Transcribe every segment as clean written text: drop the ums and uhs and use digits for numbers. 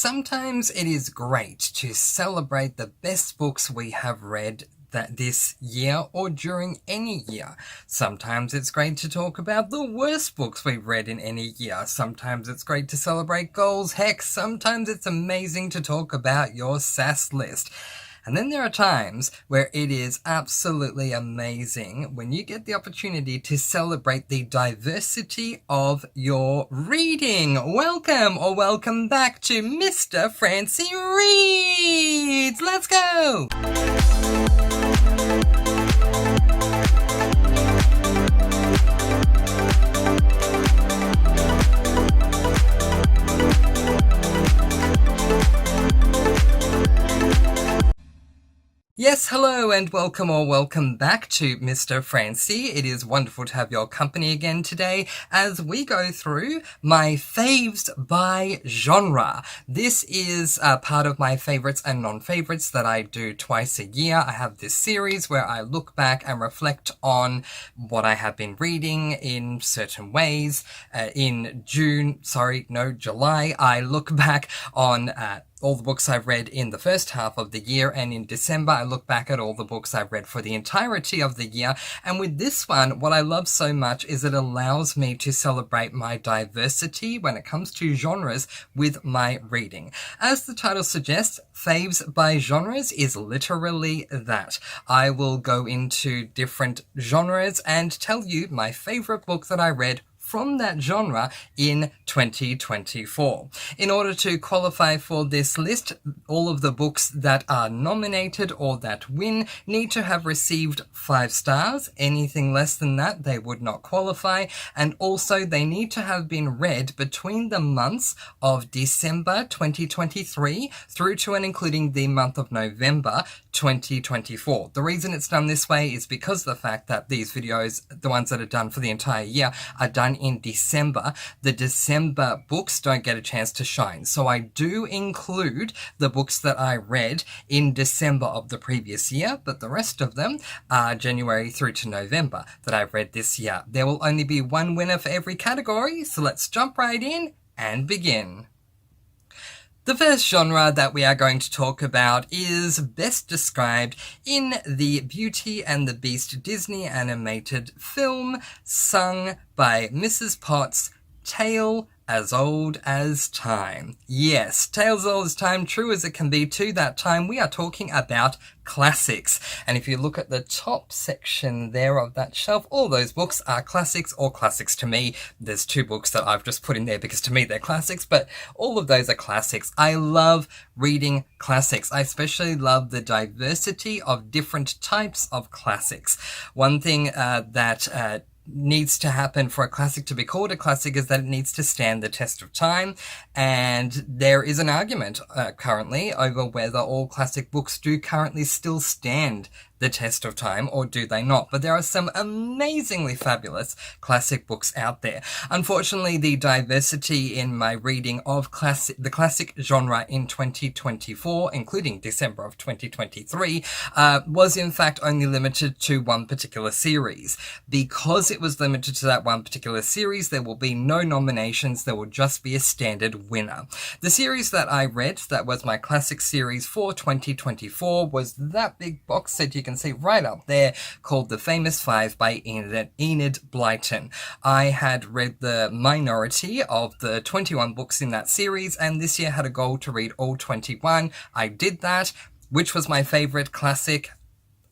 Sometimes it is great to celebrate the best books we have read this year or during any year. Sometimes it's great to talk about the worst books we've read in any year. Sometimes it's great to celebrate goals. Heck, sometimes it's amazing to talk about your SAS list. And then there are times where it is absolutely amazing when you get the opportunity to celebrate the diversity of your reading. Welcome back to Mr. Francy Reads. Let's go! Yes, hello and welcome back to Mr. Francy. It is wonderful to have your company again today as we go through my faves by genre. This is part of my favorites and non-favorites that I do twice a year. I have this series where I look back and reflect on what I have been reading in certain ways. In July, I look back on all the books I've read in the first half of the year, and in December I look back at all the books I've read for the entirety of the year. And with this one, what I love so much is it allows me to celebrate my diversity when it comes to genres with my reading. As the title suggests, Faves by Genres is literally that. I will go into different genres and tell you my favorite book that I read from that genre in 2024. In order to qualify for this list, all of the books that are nominated or that win need to have received 5 stars. Anything less than that, they would not qualify. And also, they need to have been read between the months of December 2023 through to and including the month of November 2024. The reason it's done this way is because of the fact that these videos, the ones that are done for the entire year, are done in December. The December books don't get a chance to shine. So I do include the books that I read in December of the previous year, but the rest of them are January through to November that I've read this year. There will only be one winner for every category, so let's jump right in and begin. The first genre that we are going to talk about is best described in the Beauty and the Beast Disney animated film sung by Mrs. Potts, Tale as Old as Time. Yes, Tales as Old as Time, true as it can be to that time. We are talking about classics. And if you look at the top section there of that shelf, all those books are classics or classics to me. There's 2 books that I've just put in there because to me they're classics, but all of those are classics. I love reading classics. I especially love the diversity of different types of classics. One thing that needs to happen for a classic to be called a classic is that it needs to stand the test of time, and there is an argument currently over whether all classic books do currently still stand the test of time, or do they not? But there are some amazingly fabulous classic books out there. Unfortunately, the diversity in my reading of the classic genre in 2024, including December of 2023, was in fact only limited to one particular series. Because it was limited to that one particular series, there will be no nominations, there will just be a standard winner. The series that I read, that was my classic series for 2024, was that big box set you can see right up there called The Famous Five by Enid Blyton. I had read the minority of the 21 books in that series, and this year had a goal to read all 21. I did that. Which was my favorite classic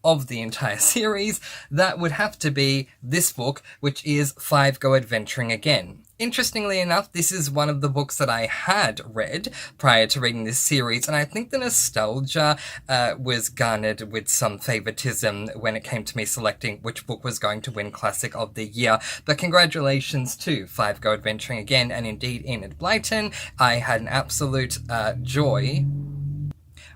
of the entire series? That would have to be this book, which is Five Go Adventuring Again. Interestingly enough, this is one of the books that I had read prior to reading this series, and I think the nostalgia was garnered with some favoritism when it came to me selecting which book was going to win Classic of the Year. But congratulations to Five Go Adventuring Again, and indeed Enid Blyton. I had an absolute joy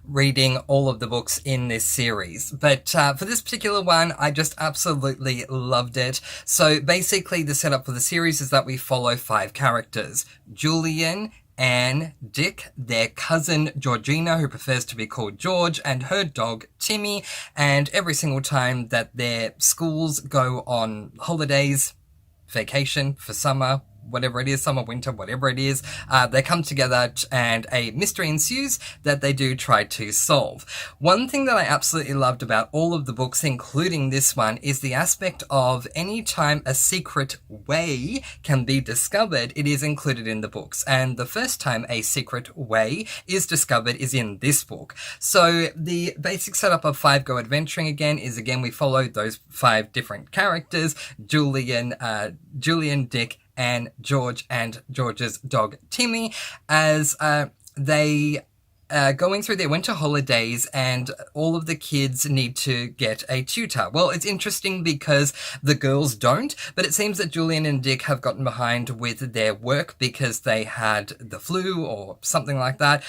reading all of the books in this series. But for this particular one, I just absolutely loved it. So basically the setup for the series is that we follow 5 characters: Julian, Anne, Dick, their cousin Georgina, who prefers to be called George, and her dog Timmy. And every single time that their schools go on holidays, vacation for summer, whatever it is, summer, winter, whatever it is. They come together and a mystery ensues that they do try to solve. One thing that I absolutely loved about all of the books, including this one, is the aspect of any time a secret way can be discovered, it is included in the books. And the first time a secret way is discovered is in this book. So the basic setup of Five Go Adventuring again is, again, we follow those 5 different characters, Julian, Dick, and George, and George's dog Timmy, as they going through their winter holidays, and all of the kids need to get a tutor. Well, it's interesting because the girls don't, but it seems that Julian and Dick have gotten behind with their work because they had the flu or something like that,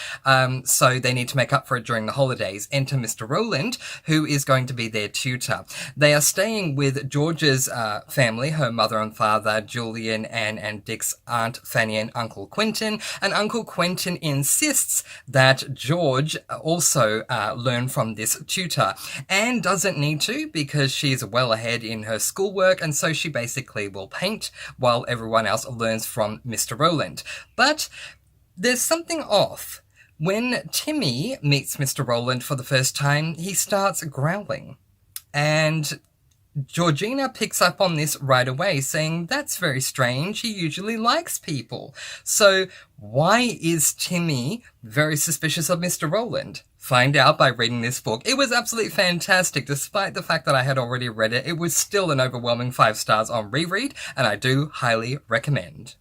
so they need to make up for it during the holidays. Enter Mr. Rowland, who is going to be their tutor. They are staying with George's family, her mother and father, Julian, and Dick's Aunt Fanny and Uncle Quentin, and Uncle Quentin insists that George also learn from this tutor. Anne doesn't need to because she's well ahead in her schoolwork, and so she basically will paint while everyone else learns from Mr. Rowland. But there's something off. When Timmy meets Mr. Rowland for the first time, he starts growling. And Georgina picks up on this right away, saying, "That's very strange, he usually likes people." So why is Timmy very suspicious of Mr. Rowland? Find out by reading this book. It was absolutely fantastic. Despite the fact that I had already read it, it was still an overwhelming 5 stars on reread, and I do highly recommend.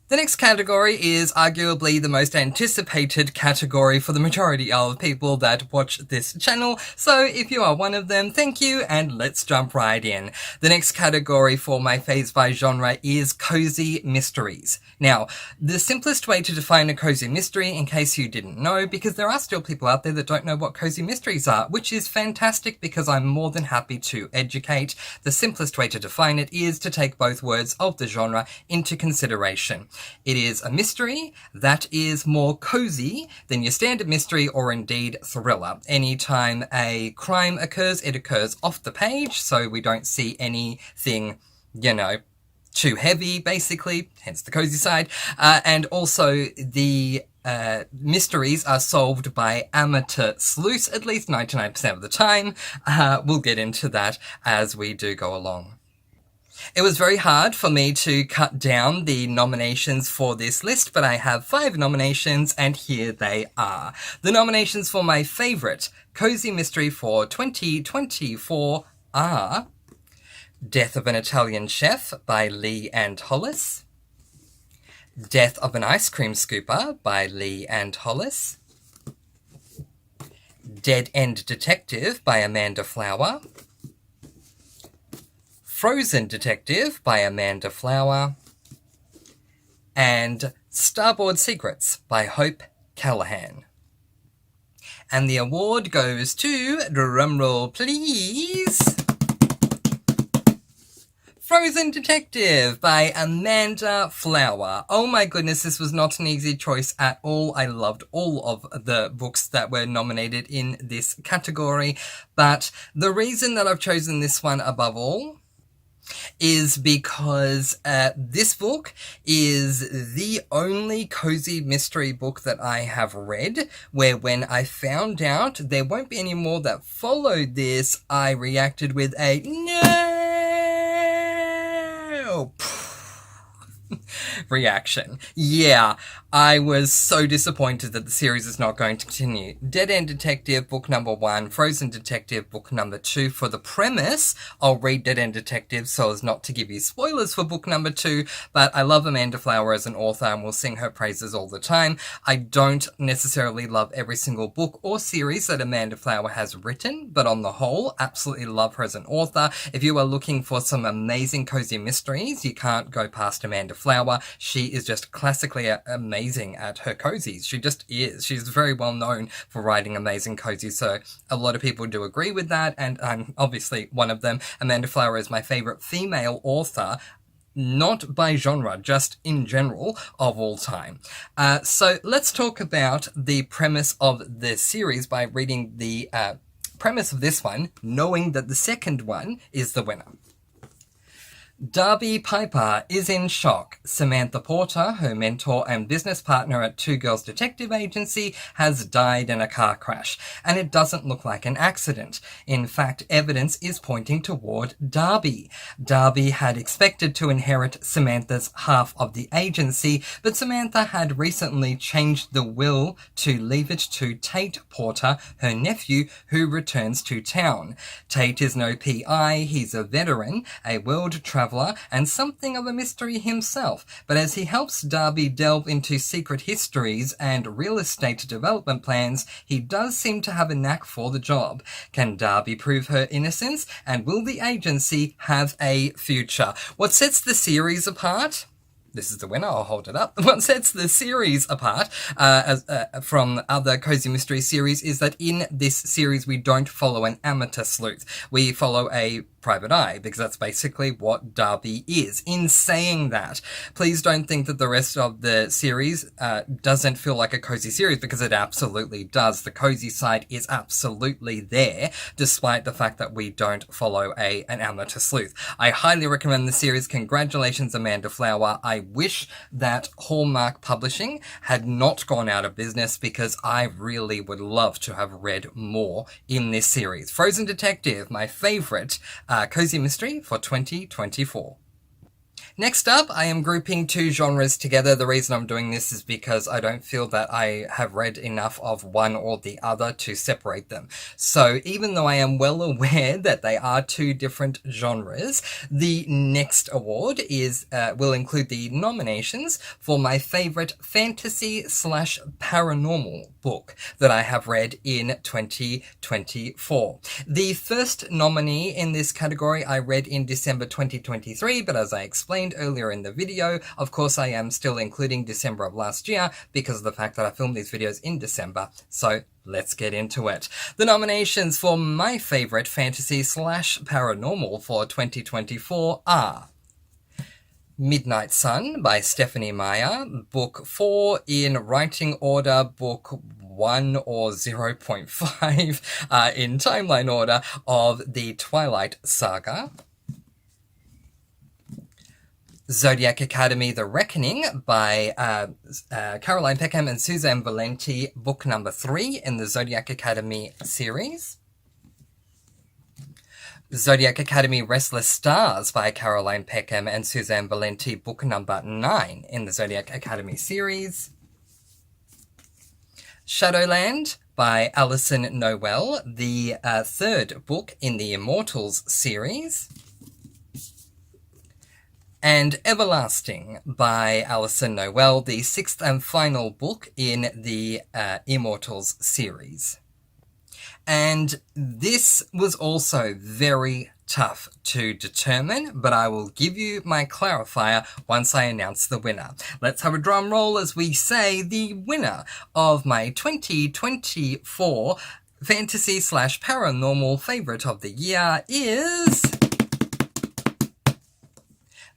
The next category is arguably the most anticipated category for the majority of people that watch this channel, so if you are one of them, thank you, and let's jump right in. The next category for my faves by genre is cozy mysteries. Now, the simplest way to define a cozy mystery, in case you didn't know, because there are still people out there that don't know what cozy mysteries are, which is fantastic because I'm more than happy to educate. The simplest way to define it is to take both words of the genre into consideration. It is a mystery that is more cozy than your standard mystery or indeed thriller. Anytime a crime occurs, it occurs off the page, so we don't see anything, too heavy, basically, hence the cozy side. And also the mysteries are solved by amateur sleuths, at least 99% of the time. We'll get into that as we do go along. It was very hard for me to cut down the nominations for this list, but I have 5 nominations, and here they are. The nominations for my favourite cozy mystery for 2024 are Death of an Italian Chef by Lee and Hollis, Death of an Ice Cream Scooper by Lee and Hollis, Dead End Detective by Amanda Flower, Frozen Detective by Amanda Flower, and Starboard Secrets by Hope Callahan. And the award goes to, drumroll please, Frozen Detective by Amanda Flower. Oh my goodness, this was not an easy choice at all. I loved all of the books that were nominated in this category, but the reason that I've chosen this one above all is because this book is the only cozy mystery book that I have read where when I found out there won't be any more that followed this, I reacted with a no reaction. Yeah, I was so disappointed that the series is not going to continue. Dead End Detective, book number 1, Frozen Detective, book number 2. For the premise, I'll read Dead End Detective so as not to give you spoilers for book number 2, but I love Amanda Flower as an author and will sing her praises all the time. I don't necessarily love every single book or series that Amanda Flower has written, but on the whole, absolutely love her as an author. If you are looking for some amazing cozy mysteries, you can't go past Amanda Flower. She is just classically amazing at her cozies. She just is. She's very well known for writing amazing cozies, so a lot of people do agree with that, and I'm obviously one of them. Amanda Flower is my favourite female author, not by genre, just in general, of all time. So let's talk about the premise of the series by reading the premise of this one, knowing that the second one is the winner. Darby Piper is in shock. Samantha Porter, her mentor and business partner at Two Girls Detective Agency, has died in a car crash, and it doesn't look like an accident. In fact, evidence is pointing toward Darby. Darby had expected to inherit Samantha's half of the agency, but Samantha had recently changed the will to leave it to Tate Porter, her nephew, who returns to town. Tate is no PI, he's a veteran, a world traveler, and something of a mystery himself, but as he helps Darby delve into secret histories and real estate development plans, he does seem to have a knack for the job. Can Darby prove her innocence, and will the agency have a future? What sets the series apart? This is the winner, I'll hold it up. What sets the series apart from other cozy mystery series is that in this series we don't follow an amateur sleuth. We follow a private eye, because that's basically what Darby is. In saying that, please don't think that the rest of the series doesn't feel like a cozy series, because it absolutely does. The cozy side is absolutely there, despite the fact that we don't follow an amateur sleuth. I highly recommend the series. Congratulations, Amanda Flower. I wish that Hallmark Publishing had not gone out of business, because I really would love to have read more in this series. Frozen Detective, my favourite cozy mystery for 2024. Next up, I am grouping two genres together. The reason I'm doing this is because I don't feel that I have read enough of one or the other to separate them. So even though I am well aware that they are two different genres, the next award will include the nominations for my favorite fantasy/paranormal book that I have read in 2024. The first nominee in this category I read in December 2023, but as I explained earlier in the video, of course I am still including December of last year because of the fact that I filmed these videos in December, so let's get into it. The nominations for my favorite fantasy/paranormal for 2024 are Midnight Sun by Stephanie Meyer, Book 4 in writing order, Book 1 or 0.5 in timeline order of the Twilight Saga. Zodiac Academy, The Reckoning by Caroline Peckham and Suzanne Valenti, book number 3 in the Zodiac Academy series. Zodiac Academy, Restless Stars by Caroline Peckham and Suzanne Valenti, book number 9 in the Zodiac Academy series. Shadowland by Alison Noel, the third book in the Immortals series. And Everlasting by Alison Noel, the 6th and final book in the Immortals series. And this was also very tough to determine, but I will give you my clarifier once I announce the winner. Let's have a drum roll as we say the winner of my 2024 fantasy/paranormal favorite of the year is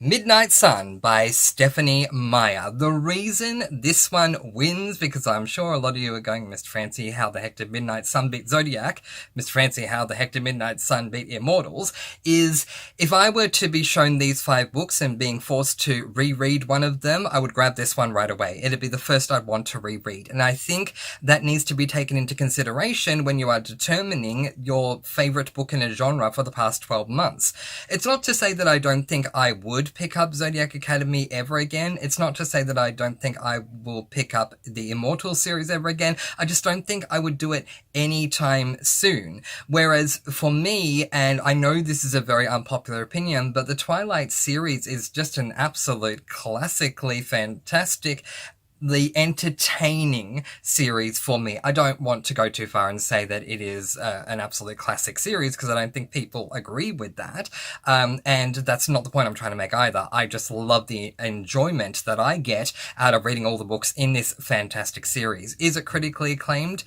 Midnight Sun by Stephanie Meyer. The reason this one wins, because I'm sure a lot of you are going, Mr. Francy, how the heck did Midnight Sun beat Zodiac? Mr. Francy, how the heck did Midnight Sun beat Immortals? Is if I were to be shown these 5 books and being forced to reread one of them, I would grab this one right away. It'd be the first I'd want to reread. And I think that needs to be taken into consideration when you are determining your favorite book in a genre for the past 12 months. It's not to say that I don't think I would pick up Zodiac Academy ever again. It's not to say that I don't think I will pick up the Immortal series ever again. I just don't think I would do it anytime soon. Whereas for me, and I know this is a very unpopular opinion, but the Twilight series is just an absolute classically fantastic, the entertaining series for me. I don't want to go too far and say that it is an absolute classic series, because I don't think people agree with that. And that's not the point I'm trying to make either. I just love the enjoyment that I get out of reading all the books in this fantastic series. Is it critically acclaimed?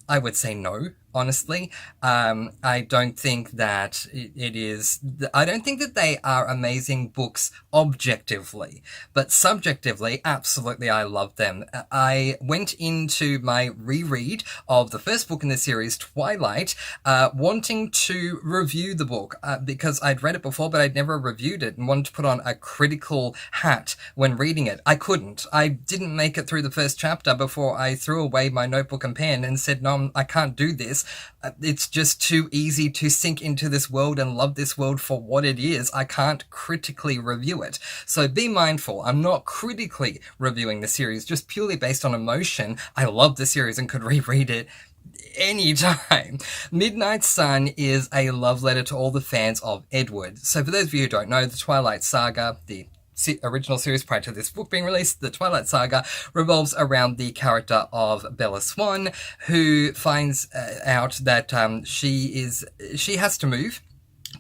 I would say no, honestly. I don't think that it is. I don't think that they are amazing books objectively, but subjectively, absolutely, I love them. I went into my reread of the first book in the series, Twilight, wanting to review the book because I'd read it before, but I'd never reviewed it and wanted to put on a critical hat when reading it. I couldn't. I didn't make it through the first chapter before I threw away my notebook and pen and said, no, I can't do this. It's just too easy to sink into this world and love this world for what it is. I can't critically review it. So be mindful. I'm not critically reviewing the series, just purely based on emotion. I love the series and could reread it anytime. Midnight Sun is a love letter to all the fans of Edward. So for those of you who don't know, the Twilight Saga, the original series prior to this book being released, the Twilight Saga, revolves around the character of Bella Swan, who finds out that she has to move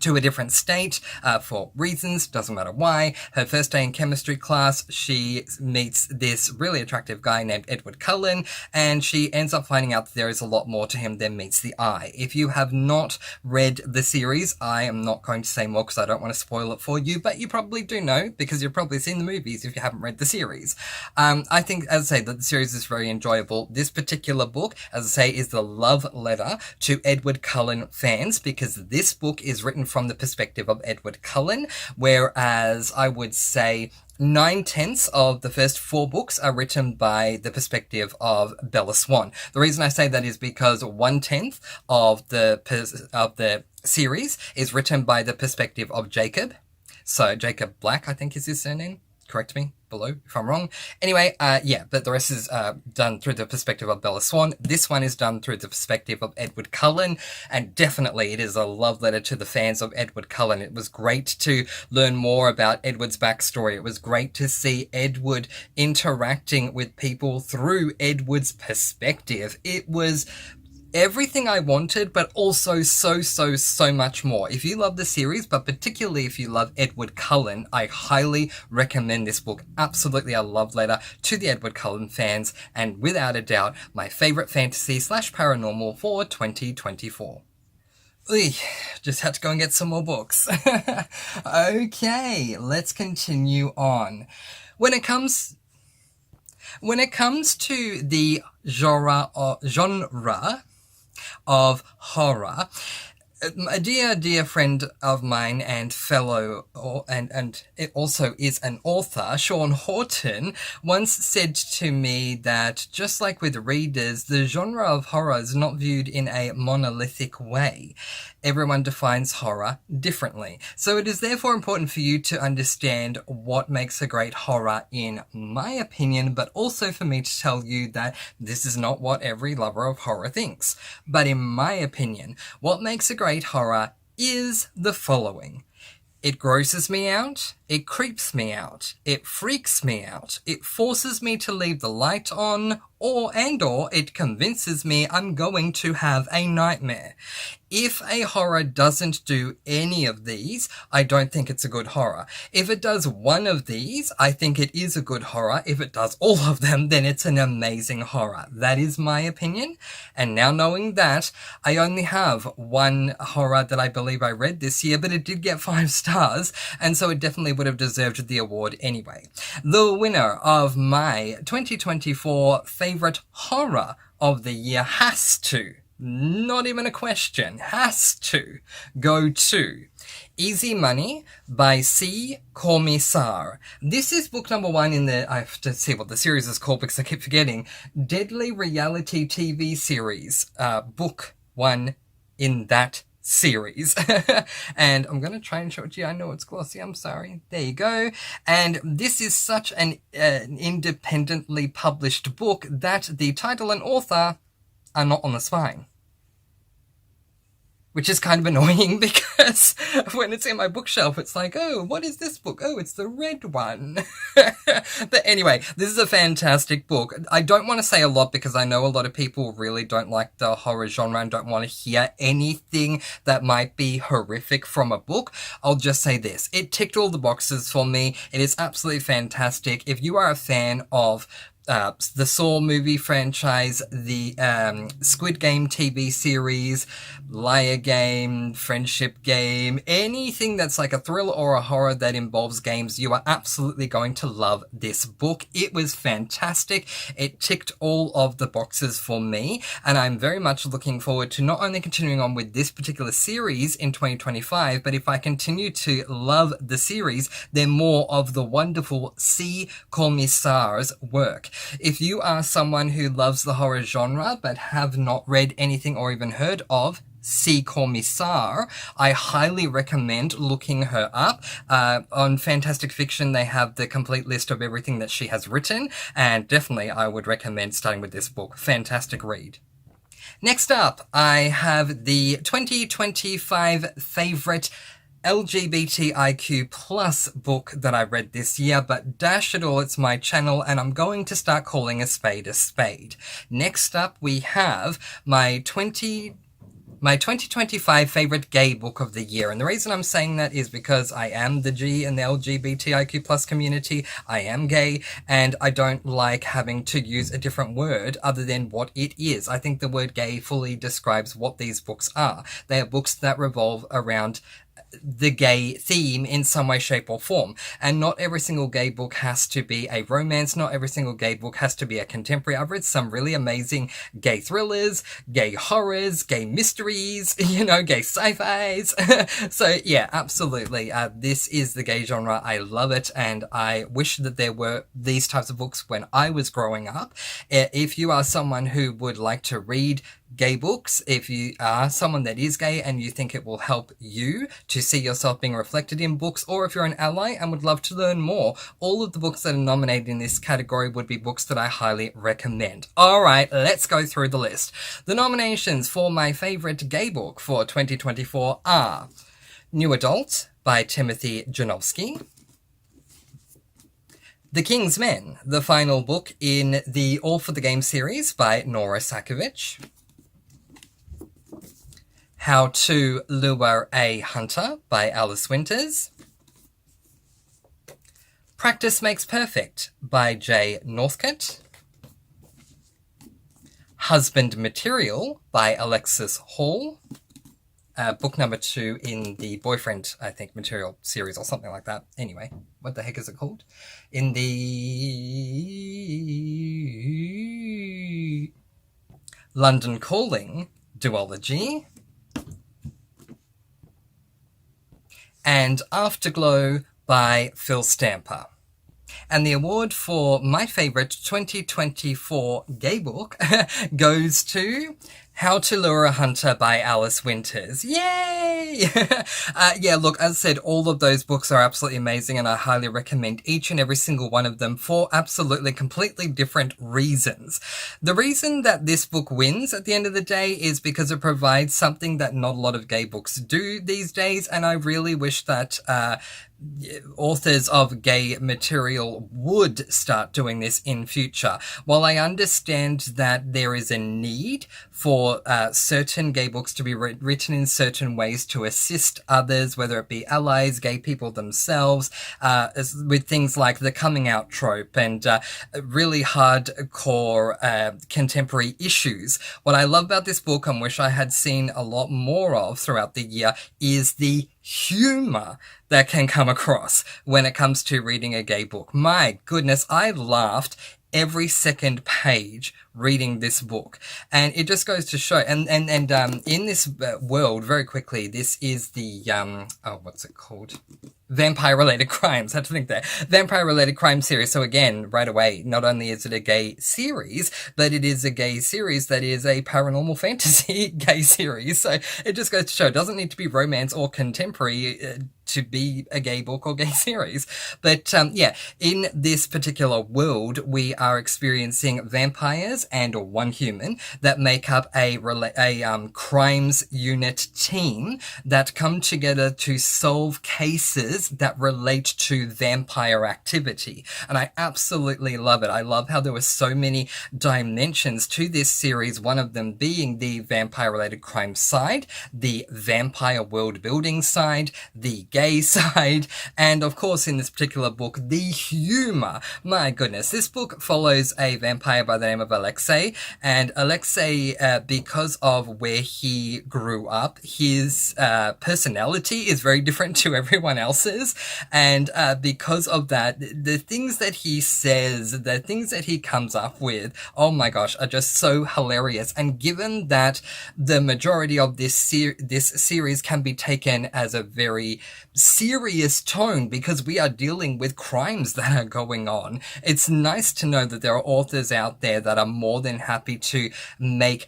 to a different state for reasons, doesn't matter why. Her first day in chemistry class, she meets this really attractive guy named Edward Cullen, and she ends up finding out that there is a lot more to him than meets the eye. If you have not read the series, I am not going to say more because I don't want to spoil it for you, but you probably do know because you've probably seen the movies if you haven't read the series. I think, as I say, that the series is very enjoyable. This particular book, as I say, is the love letter to Edward Cullen fans because this book is written from the perspective of Edward Cullen, whereas I would say 9/10 of the first 4 books are written by the perspective of Bella Swan. The reason I say that is because 1/10 of the series is written by the perspective of Jacob. So Jacob Black, I think is his surname. Correct me below if I'm wrong. Anyway, yeah, but the rest is done through the perspective of Bella Swan. This one is done through the perspective of Edward Cullen, and definitely it is a love letter to the fans of Edward Cullen. It was great to learn more about Edward's backstory. It was great to see Edward interacting with people through Edward's perspective. It was everything I wanted, but also so much more. If you love the series, but particularly if you love Edward Cullen, I highly recommend this book. Absolutely a love letter to the Edward Cullen fans, and without a doubt, my favourite fantasy / paranormal for 2024. Just had to go and get some more books. Okay, let's continue on. When it comes to the genre of horror, a dear friend of mine and fellow, and it also is an author, Sean Horton, once said to me that just like with readers, the genre of horror is not viewed in a monolithic way. Everyone defines horror differently. So it is therefore important for you to understand what makes a great horror in my opinion, but also for me to tell you that this is not what every lover of horror thinks. But in my opinion, what makes a great horror is the following. It grosses me out, it creeps me out, it freaks me out, it forces me to leave the light on, or it convinces me I'm going to have a nightmare. If a horror doesn't do any of these, I don't think it's a good horror. If it does one of these, I think it is a good horror. If it does all of them, then it's an amazing horror. That is my opinion. And now knowing that, I only have one horror that I believe I read this year, but it did get 5 stars, and so it definitely would have deserved the award anyway. The winner of my 2024 favourite horror of the year has to, not even a question, has to go to Easy Money by C. Commissar. This is book number 1 in the, I have to see what the series is called because I keep forgetting, Deadly Reality TV series, book 1 in that series. And I'm going to try and show it to you. I know it's glossy, I'm sorry. There you go. And this is such an independently published book that the title and author are not on the spine. Which is kind of annoying because when it's in my bookshelf, it's like, oh, what is this book? Oh, it's the red one. But anyway, this is a fantastic book. I don't want to say a lot because I know a lot of people really don't like the horror genre and don't want to hear anything that might be horrific from a book. I'll just say this. It ticked all the boxes for me. It is absolutely fantastic. If you are a fan of the Saw movie franchise, the Squid Game TV series, Liar Game, Friendship Game, anything that's like a thriller or a horror that involves games, you are absolutely going to love this book. It was fantastic. It ticked all of the boxes for me, and I'm very much looking forward to not only continuing on with this particular series in 2025, but if I continue to love the series, then more of the wonderful C. Commissar's work. If you are someone who loves the horror genre but have not read anything or even heard of C. Commissar, I highly recommend looking her up. On Fantastic Fiction, they have the complete list of everything that she has written, and definitely I would recommend starting with this book. Fantastic read. Next up, I have the 2025 favourite LGBTIQ plus book that I read this year, but dash it all, it's my channel, and I'm going to start calling a spade a spade. Next up, we have my 2025 favourite gay book of the year. And the reason I'm saying that is because I am the G in the LGBTIQ plus community. I am gay, and I don't like having to use a different word other than what it is. I think the word gay fully describes what these books are. They are books that revolve around the gay theme in some way, shape, or form. And not every single gay book has to be a romance. Not every single gay book has to be a contemporary. I've read some really amazing gay thrillers, gay horrors, gay mysteries, gay sci-fis. So yeah, absolutely. This is the gay genre. I love it, and I wish that there were these types of books when I was growing up. If you are someone who would like to read gay books, if you are someone that is gay and you think it will help you to see yourself being reflected in books, or if you're an ally and would love to learn more, all of the books that are nominated in this category would be books that I highly recommend. Alright, let's go through the list. The nominations for my favourite gay book for 2024 are New Adult by Timothy Janowski, The King's Men, the final book in the All for the Game series by Nora Sakovic, How to Lure a Hunter by Alice Winters, Practice Makes Perfect by Jay Northcote, Husband Material by Alexis Hall, book number 2 in the Boyfriend, I think, Material series or something like that. Anyway, what the heck is it called? In the London Calling duology, and Afterglow by Phil Stamper. And the award for my favourite 2024 gay book goes to How to Lure a Hunter by Alice Winters. Yay! Yeah, look, as I said, all of those books are absolutely amazing, and I highly recommend each and every single one of them for absolutely completely different reasons. The reason that this book wins at the end of the day is because it provides something that not a lot of gay books do these days, and I really wish that authors of gay material would start doing this in future. While I understand that there is a need for certain gay books to be written in certain ways to assist others, whether it be allies, gay people themselves, with things like the coming out trope and really hardcore contemporary issues. What I love about this book, and wish I had seen a lot more of throughout the year, is the humor that can come across when it comes to reading a gay book. My goodness, I laughed every second page reading this book, and it just goes to show. And in this world, very quickly, this is the what's it called? Vampire-related crimes. I had to think there. Vampire-related crime series. So again, right away, not only is it a gay series, but it is a gay series that is a paranormal fantasy gay series. So it just goes to show it doesn't need to be romance or contemporary to be a gay book or gay series. But yeah, in this particular world, we are experiencing vampires and one human that make up a crimes unit team that come together to solve cases that relate to vampire activity. And I absolutely love it. I love how there were so many dimensions to this series, one of them being the vampire-related crime side, the vampire world-building side, the gay side, and of course in this particular book, the humor. My goodness, this book follows a vampire by the name of Alexei, and Alexei, because of where he grew up, his personality is very different to everyone else's, and because of that, the things that he says, the things that he comes up with, oh my gosh, are just so hilarious. And given that the majority of this series can be taken as a very serious tone because we are dealing with crimes that are going on, it's nice to know that there are authors out there that are more than happy to make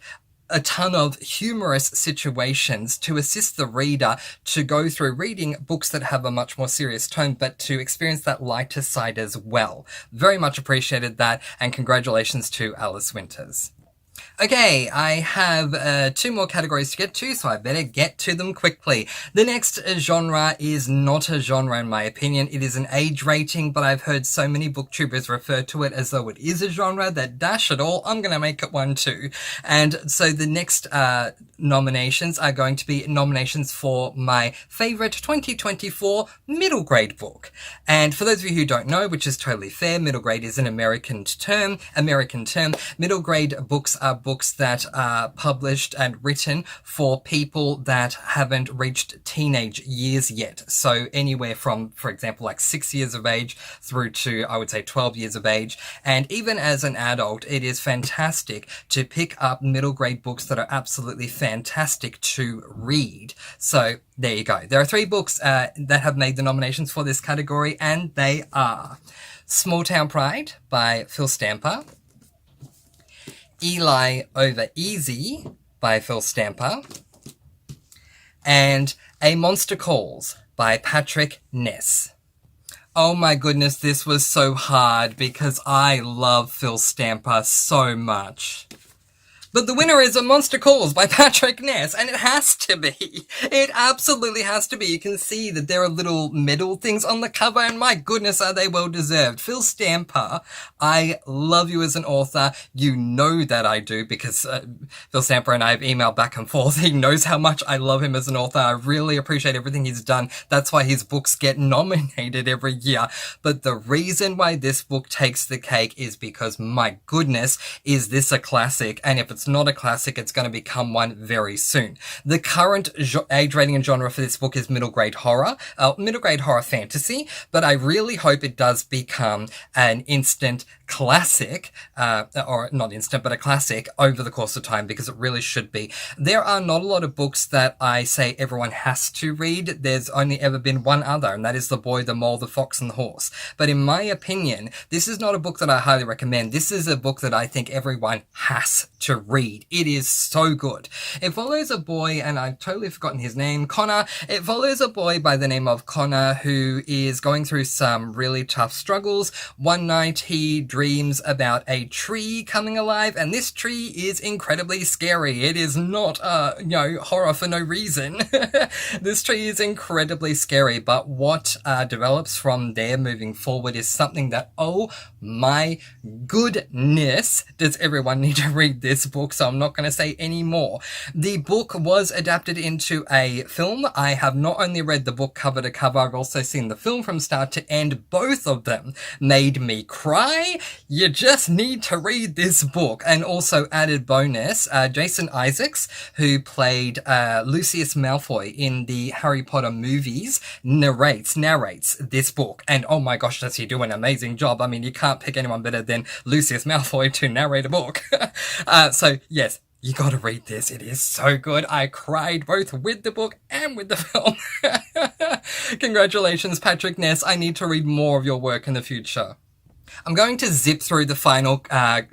a ton of humorous situations to assist the reader to go through reading books that have a much more serious tone, but to experience that lighter side as well. Very much appreciated that, and congratulations to Alice Winters. Okay, I have 2 more categories to get to, so I better get to them quickly. The next genre is not a genre in my opinion. It is an age rating, but I've heard so many booktubers refer to it as though it is a genre that dash it all, I'm gonna make it one too. And so the next nominations are going to be nominations for my favorite 2024 middle grade book. And for those of you who don't know, which is totally fair, middle grade is an American term. Middle grade books are books that are published and written for people that haven't reached teenage years yet. So anywhere from, for example, like 6 years of age through to, I would say, 12 years of age. And even as an adult, it is fantastic to pick up middle grade books that are absolutely fantastic to read. So there you go. There are 3 books that have made the nominations for this category, and they are Small Town Pride by Phil Stamper, Eli Over Easy by Phil Stamper, and A Monster Calls by Patrick Ness. Oh my goodness, this was so hard because I love Phil Stamper so much. But the winner is A Monster Calls by Patrick Ness, and it has to be. It absolutely has to be. You can see that there are little medal things on the cover, and my goodness, are they well deserved. Phil Stamper, I love you as an author. You know that I do, because Phil Stamper and I have emailed back and forth. He knows how much I love him as an author. I really appreciate everything he's done. That's why his books get nominated every year. But the reason why this book takes the cake is because, my goodness, is this a classic? And if it's not a classic, it's going to become one very soon. The current age rating and genre for this book is middle grade horror fantasy, but I really hope it does become an instant classic, or not instant, but a classic over the course of time, because it really should be. There are not a lot of books that I say everyone has to read. There's only ever been one other, and that is The Boy, the Mole, the Fox, and the Horse. But in my opinion, this is not a book that I highly recommend. This is a book that I think everyone has to read. It is so good. It follows a boy, and I've totally forgotten his name, Connor. It follows a boy by the name of Connor who is going through some really tough struggles. One night he dreams about a tree coming alive, and this tree is incredibly scary. It is not, horror for no reason. This tree is incredibly scary, but what develops from there moving forward is something that, oh my goodness, does everyone need to read this book, so I'm not going to say any more. The book was adapted into a film. I have not only read the book cover to cover, I've also seen the film from start to end. Both of them made me cry. You just need to read this book. And also, added bonus, Jason Isaacs, who played Lucius Malfoy in the Harry Potter movies, narrates this book. And oh my gosh, does he do an amazing job. I mean, you can't pick anyone better than Lucius Malfoy to narrate a book. So yes, you gotta read this. It is so good. I cried both with the book and with the film. Congratulations, Patrick Ness. I need to read more of your work in the future. I'm going to zip through the final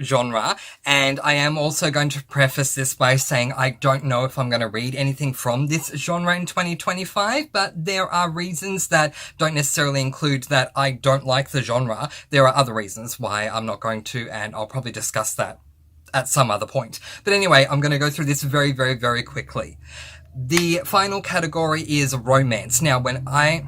genre, and I am also going to preface this by saying I don't know if I'm going to read anything from this genre in 2025, but there are reasons that don't necessarily include that I don't like the genre. There are other reasons why I'm not going to, and I'll probably discuss that at some other point. But anyway, I'm going to go through this very, very, very quickly. The final category is romance. Now, when I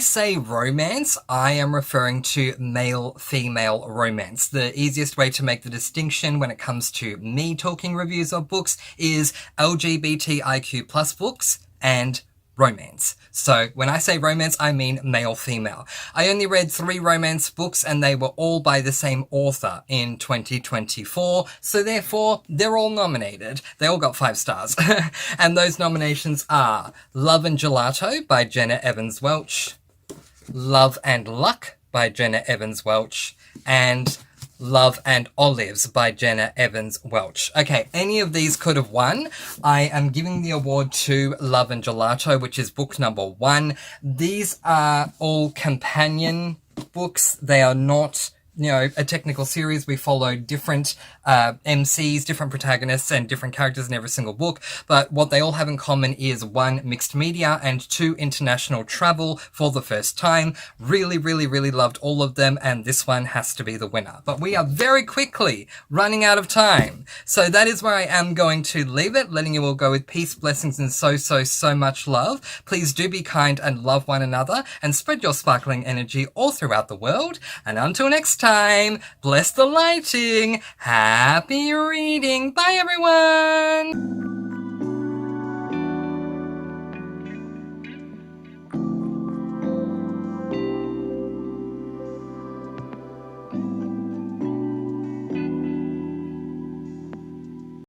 say romance, I am referring to male-female romance. The easiest way to make the distinction when it comes to me talking reviews of books is LGBTIQ plus books and romance. So when I say romance, I mean male-female. I only read 3 romance books and they were all by the same author in 2024. So therefore, they're all nominated. They all got 5 stars. And those nominations are Love and Gelato by Jenna Evans Welch, Love and Luck by Jenna Evans Welch, and Love and Olives by Jenna Evans Welch. Okay, any of these could have won. I am giving the award to Love and Gelato, which is book number 1. These are all companion books. They are not, a technical series. We follow different MCs, different protagonists, and different characters in every single book. But what they all have in common is 1, mixed media, and 2, international travel for the first time. Really, really, really loved all of them, and this one has to be the winner. But we are very quickly running out of time. So that is where I am going to leave it, letting you all go with peace, blessings, and so much love. Please do be kind and love one another, and spread your sparkling energy all throughout the world. And until next time, bless the lighting. Happy reading. Bye, everyone.